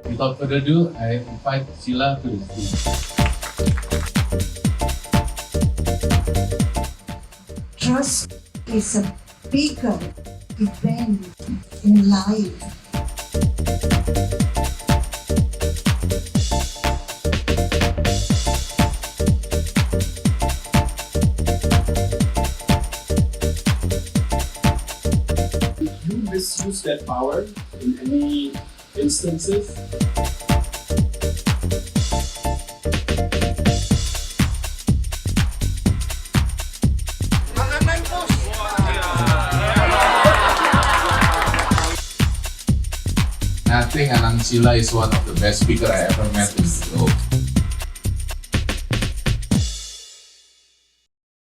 Without further ado, I invite Sheela to the stage. Trust is a bigger event in life. Did you misuse that power in any instances? I think Anand Sheela is one of the best speaker I ever met in the globe.